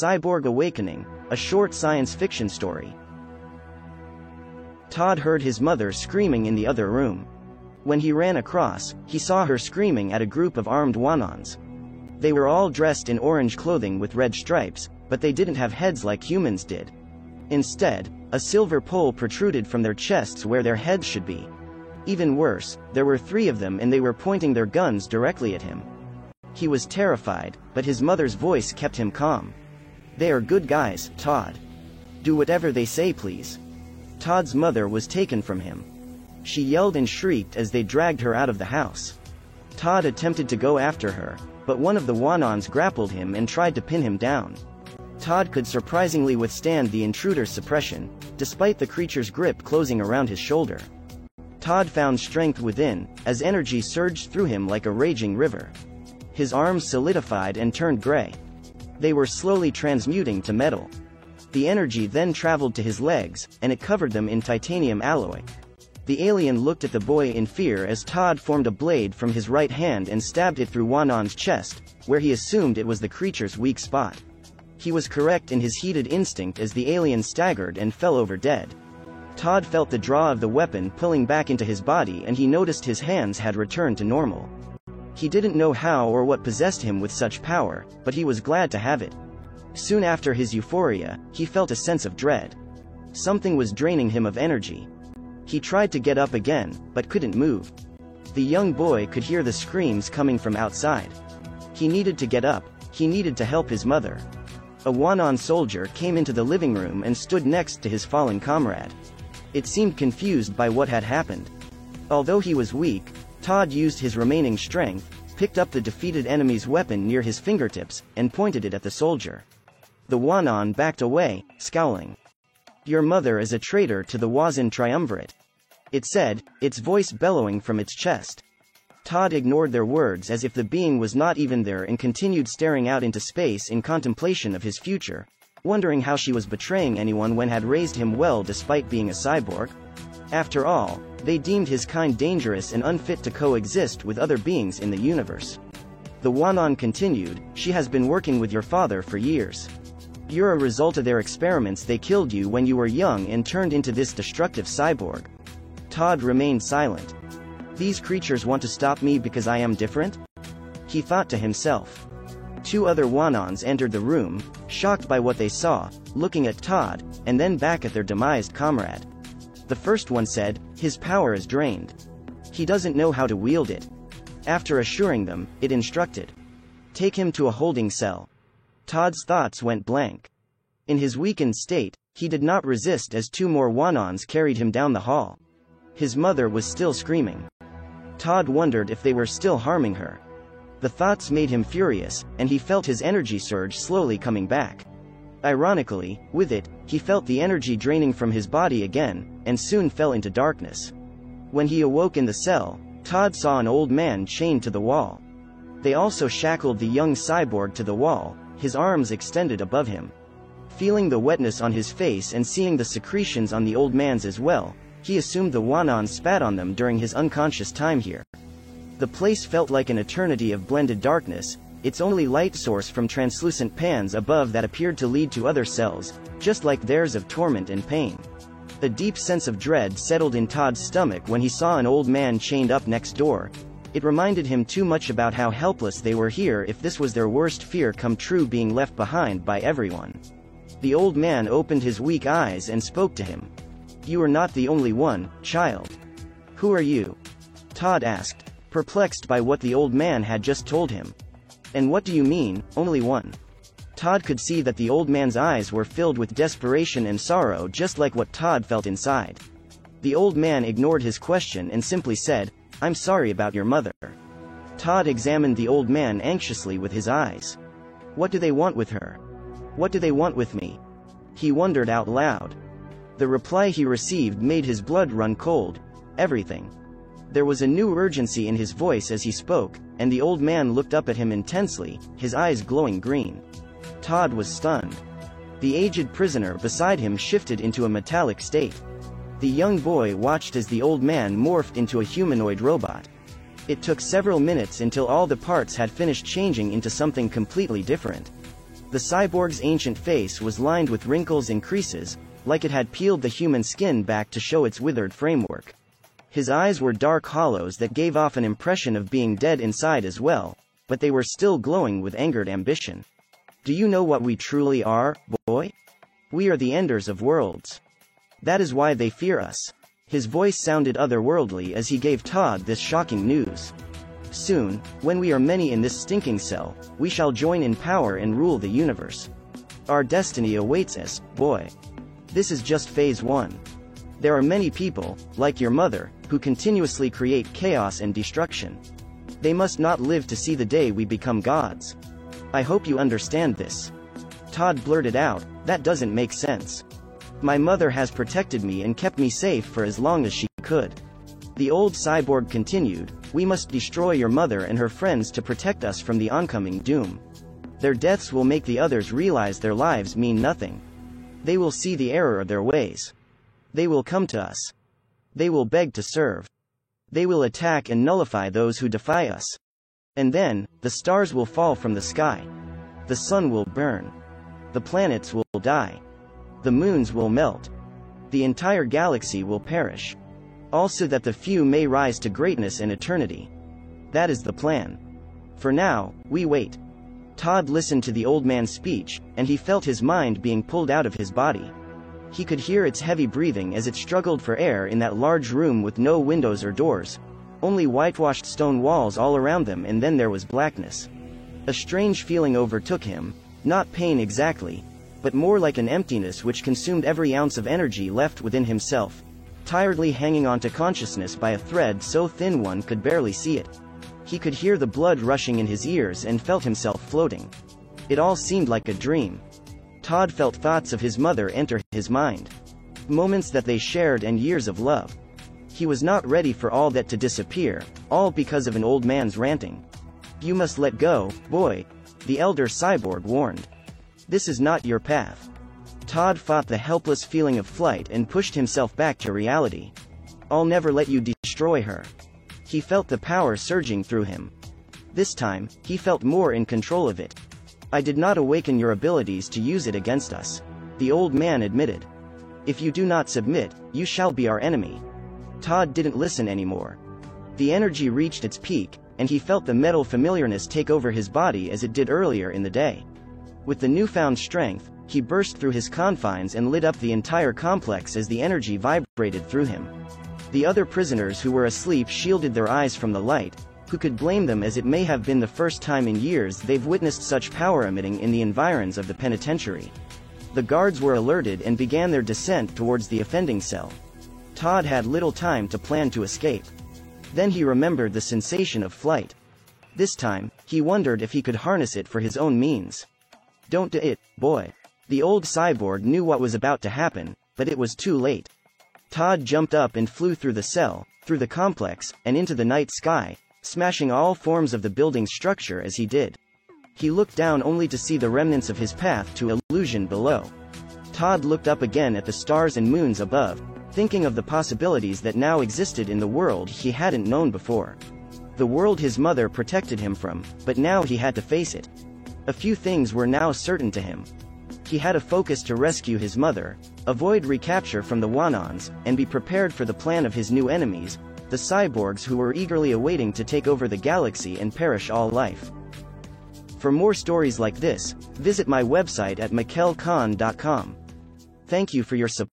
Cyborg Awakening, a short science fiction story. Todd heard his mother screaming in the other room. When he ran across, he saw her screaming at a group of armed Wanons. They were all dressed in orange clothing with red stripes, but they didn't have heads like humans did. Instead, a silver pole protruded from their chests where their heads should be. Even worse, there were 3 of them and they were pointing their guns directly at him. He was terrified, but his mother's voice kept him calm. "They are good guys, Todd. Do whatever they say, please." Todd's mother was taken from him. She yelled and shrieked as they dragged her out of the house. Todd attempted to go after her, but one of the Wanons grappled him and tried to pin him down. Todd could surprisingly withstand the intruder's suppression, despite the creature's grip closing around his shoulder. Todd found strength within, as energy surged through him like a raging river. His arms solidified and turned gray. They were slowly transmuting to metal. The energy then traveled to his legs, and it covered them in titanium alloy. The alien looked at the boy in fear as Todd formed a blade from his right hand and stabbed it through Wanon's chest, where he assumed it was the creature's weak spot. He was correct in his heated instinct as the alien staggered and fell over dead. Todd felt the draw of the weapon pulling back into his body and he noticed his hands had returned to normal. He didn't know how or what possessed him with such power, but he was glad to have it. Soon after his euphoria, he felt a sense of dread. Something was draining him of energy. He tried to get up again, but couldn't move. The young boy could hear the screams coming from outside. He needed to get up, he needed to help his mother. A Wanon soldier came into the living room and stood next to his fallen comrade. It seemed confused by what had happened. Although he was weak, Todd used his remaining strength, picked up the defeated enemy's weapon near his fingertips, and pointed it at the soldier. The Wanon backed away, scowling. "Your mother is a traitor to the Wazin Triumvirate," it said, its voice bellowing from its chest. Todd ignored their words as if the being was not even there and continued staring out into space in contemplation of his future, wondering how she was betraying anyone when had raised him well despite being a cyborg. After all, they deemed his kind dangerous and unfit to coexist with other beings in the universe. The Wanon continued, "She has been working with your father for years. You're a result of their experiments. They killed you when you were young and turned into this destructive cyborg." Todd remained silent. "These creatures want to stop me because I am different?" he thought to himself. 2 other Wanons entered the room, shocked by what they saw, looking at Todd, and then back at their demised comrade. The first one said, "His power is drained. He doesn't know how to wield it." After assuring them, it instructed, "Take him to a holding cell." Todd's thoughts went blank. In his weakened state, he did not resist as 2 more Wanons carried him down the hall. His mother was still screaming. Todd wondered if they were still harming her. The thoughts made him furious, and he felt his energy surge slowly coming back. Ironically, with it, he felt the energy draining from his body again, and soon fell into darkness. When he awoke in the cell, Todd saw an old man chained to the wall. They also shackled the young cyborg to the wall, his arms extended above him. Feeling the wetness on his face and seeing the secretions on the old man's as well, he assumed the Wanon spat on them during his unconscious time here. The place felt like an eternity of blended darkness, its only light source from translucent pans above that appeared to lead to other cells, just like theirs of torment and pain. A deep sense of dread settled in Todd's stomach when he saw an old man chained up next door. It reminded him too much about how helpless they were here if this was their worst fear come true, being left behind by everyone. The old man opened his weak eyes and spoke to him. "You are not the only one, child." "Who are you?" Todd asked, perplexed by what the old man had just told him. "And what do you mean, only one?" Todd could see that the old man's eyes were filled with desperation and sorrow, just like what Todd felt inside. The old man ignored his question and simply said, "I'm sorry about your mother." Todd examined the old man anxiously with his eyes. "What do they want with her? What do they want with me?" he wondered out loud. The reply he received made his blood run cold. "Everything." There was a new urgency in his voice as he spoke, and the old man looked up at him intensely, his eyes glowing green. Todd was stunned. The aged prisoner beside him shifted into a metallic state. The young boy watched as the old man morphed into a humanoid robot. It took several minutes until all the parts had finished changing into something completely different. The cyborg's ancient face was lined with wrinkles and creases, like it had peeled the human skin back to show its withered framework. His eyes were dark hollows that gave off an impression of being dead inside as well, but they were still glowing with angered ambition. Do you know what we truly are, boy? We are the enders of worlds. That is why they fear us. His voice sounded otherworldly as he gave Todd this shocking news. Soon, when we are many in this stinking cell, we shall join in power and rule the universe. Our destiny awaits us, boy. This is just phase 1. There are many people, like your mother, who continuously create chaos and destruction. They must not live to see the day we become gods. I hope you understand this. Todd blurted out, that doesn't make sense. My mother has protected me and kept me safe for as long as she could. The old cyborg continued, we must destroy your mother and her friends to protect us from the oncoming doom. Their deaths will make the others realize their lives mean nothing. They will see the error of their ways. They will come to us. They will beg to serve. They will attack and nullify those who defy us. And then, the stars will fall from the sky. The sun will burn. The planets will die. The moons will melt. The entire galaxy will perish. All so that the few may rise to greatness and eternity. That is the plan. For now, we wait. Todd listened to the old man's speech, and he felt his mind being pulled out of his body. He could hear its heavy breathing as it struggled for air in that large room with no windows or doors, only whitewashed stone walls all around them, and then there was blackness. A strange feeling overtook him, not pain exactly, but more like an emptiness which consumed every ounce of energy left within himself, tiredly hanging on to consciousness by a thread so thin one could barely see it. He could hear the blood rushing in his ears and felt himself floating. It all seemed like a dream. Todd felt thoughts of his mother enter his mind. Moments that they shared and years of love. He was not ready for all that to disappear, all because of an old man's ranting. You must let go, boy, the elder cyborg warned. This is not your path. Todd fought the helpless feeling of flight and pushed himself back to reality. I'll never let you destroy her. He felt the power surging through him. This time, he felt more in control of it. I did not awaken your abilities to use it against us, the old man admitted. If you do not submit, you shall be our enemy. Todd didn't listen anymore. The energy reached its peak, and he felt the metal familiarness take over his body as it did earlier in the day. With the newfound strength, he burst through his confines and lit up the entire complex as the energy vibrated through him. The other prisoners who were asleep shielded their eyes from the light. Who could blame them, as it may have been the first time in years they've witnessed such power emitting in the environs of the penitentiary. The guards were alerted and began their descent towards the offending cell. Todd had little time to plan to escape. Then he remembered the sensation of flight. This time, he wondered if he could harness it for his own means. Don't do it, boy. The old cyborg knew what was about to happen, but it was too late. Todd jumped up and flew through the cell, through the complex, and into the night sky, smashing all forms of the building's structure as he did. He looked down only to see the remnants of his path to illusion below. Todd looked up again at the stars and moons above, thinking of the possibilities that now existed in the world he hadn't known before. The world his mother protected him from, but now he had to face it. A few things were now certain to him. He had a focus to rescue his mother, avoid recapture from the Wanons, and be prepared for the plan of his new enemies, the cyborgs who were eagerly awaiting to take over the galaxy and perish all life. For more stories like this, visit my website at mikkelkhan.com. Thank you for your support.